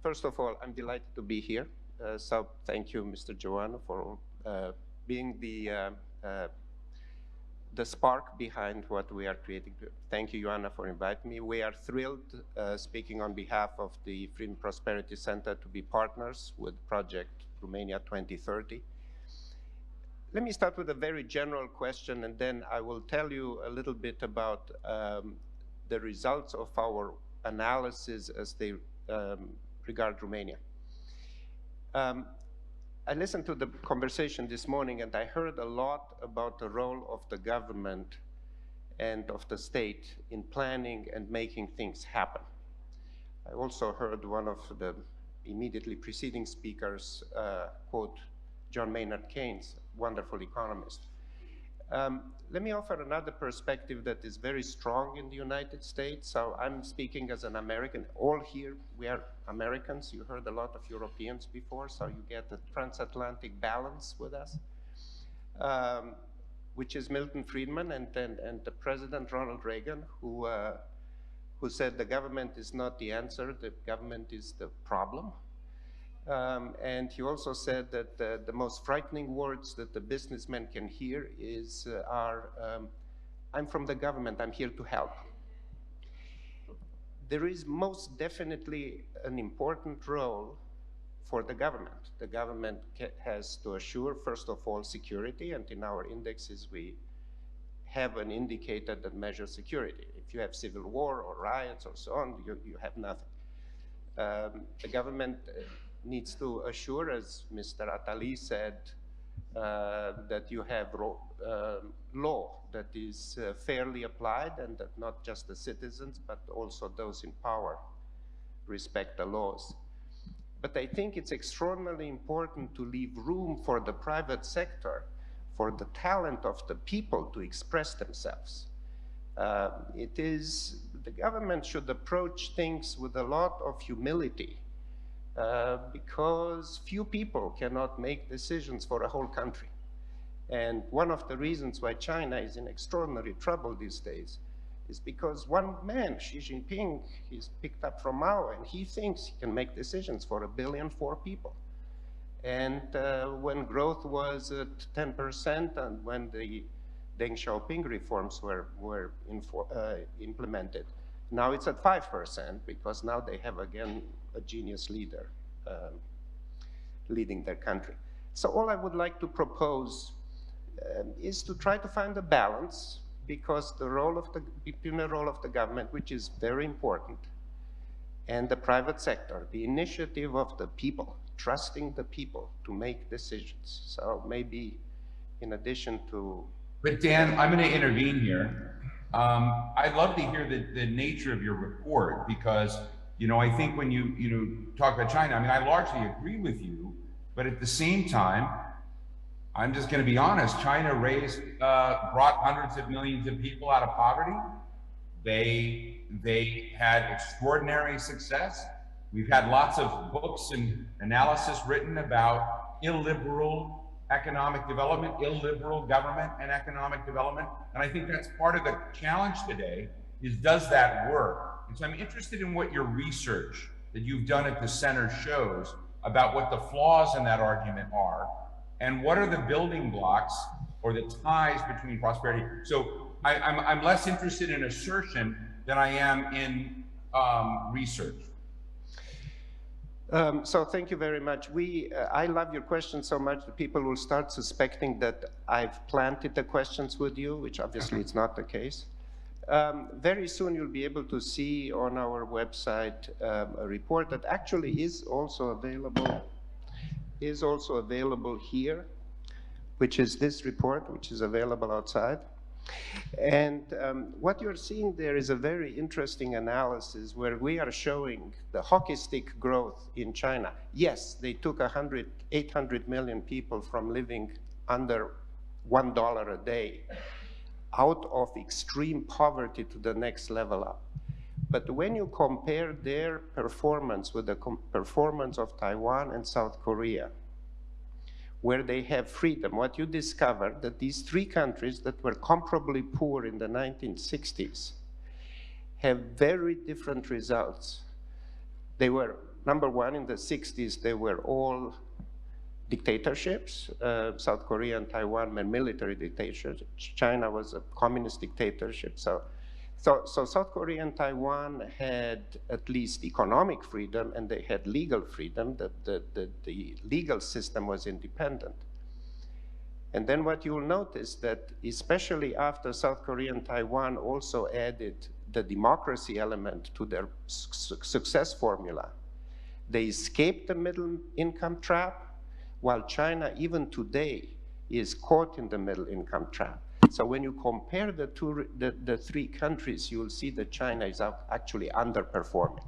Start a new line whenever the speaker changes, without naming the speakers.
First of all, I'm delighted to be here. So thank you, Mr. Joanna, for being the spark behind what we are creating. Thank you, Joanna, for inviting me. We are thrilled, speaking on behalf of the Freedom Prosperity Center, to be partners with Project Romania 2030. Let me start with a very general question, and then I will tell you a little bit about the results of our analysis as they regard Romania. I listened to the conversation this morning, and I heard a lot about the role of the government and of the state in planning and making things happen. I also heard one of the immediately preceding speakers quote John Maynard Keynes, wonderful economist. Let me offer another perspective that is very strong in the United States. So I'm speaking as an American. All here, we are Americans. You heard a lot of Europeans before, so you get a transatlantic balance with us, which is Milton Friedman and the President Ronald Reagan, who said the government is not the answer, the government is the problem. And he also said that the most frightening words that the businessmen can hear are, I'm from the government, I'm here to help. There is most definitely an important role for the government. The government has to assure, first of all, security, and in our indexes we have an indicator that measures security. If you have civil war or riots or so on, you have nothing. The government needs to assure, as Mr. Attali said, that you have law that is fairly applied, and that not just the citizens, but also those in power respect the laws. But I think it's extraordinarily important to leave room for the private sector, for the talent of the people to express themselves. The government should approach things with a lot of humility, because few people cannot make decisions for a whole country. And one of the reasons why China is in extraordinary trouble these days is because one man, Xi Jinping, he's picked up from Mao, and he thinks he can make decisions for 1 billion people. And when growth was at 10%, and when the Deng Xiaoping reforms were implemented, now it's at 5%, because now they have again a genius leader leading their country. So all I would like to propose is to try to find a balance, because between the role of the government, which is very important, and the private sector, the initiative of the people, trusting the people to make decisions. So maybe in addition to...
But Dan, I'm going to intervene here. I'd love to hear the nature of your report, because I think when you talk about China, I mean, I largely agree with you, but at the same time, I'm just going to be honest, China brought hundreds of millions of people out of poverty. They had extraordinary success. We've had lots of books and analysis written about illiberal economic development, illiberal government and economic development. And I think that's part of the challenge today, is does that work? And so I'm interested in what your research that you've done at the center shows about what the flaws in that argument are, and what are the building blocks or the ties between prosperity. So I'm less interested in assertion than I am in research.
So thank you very much. I love your question so much that people will start suspecting that I've planted the questions with you, which obviously it's not the case. Very soon you'll be able to see on our website a report that actually is also available here, which is this report, which is available outside. And what you're seeing there is a very interesting analysis where we are showing the hockey stick growth in China. Yes, they took 800 million people from living under $1 a day out of extreme poverty to the next level up. But when you compare their performance with the performance of Taiwan and South Korea, where they have freedom, what you discover that these three countries that were comparably poor in the 1960s have very different results. They were number one, in the 60s, they were all dictatorships. South Korea and Taiwan were military dictatorships. China was a communist dictatorship. So South Korea and Taiwan had at least economic freedom, and they had legal freedom. The legal system was independent. And then what you'll notice that especially after South Korea and Taiwan also added the democracy element to their success formula, they escaped the middle income trap, while China even today is caught in the middle income trap. So when you compare the three countries, you'll see that China is actually underperforming.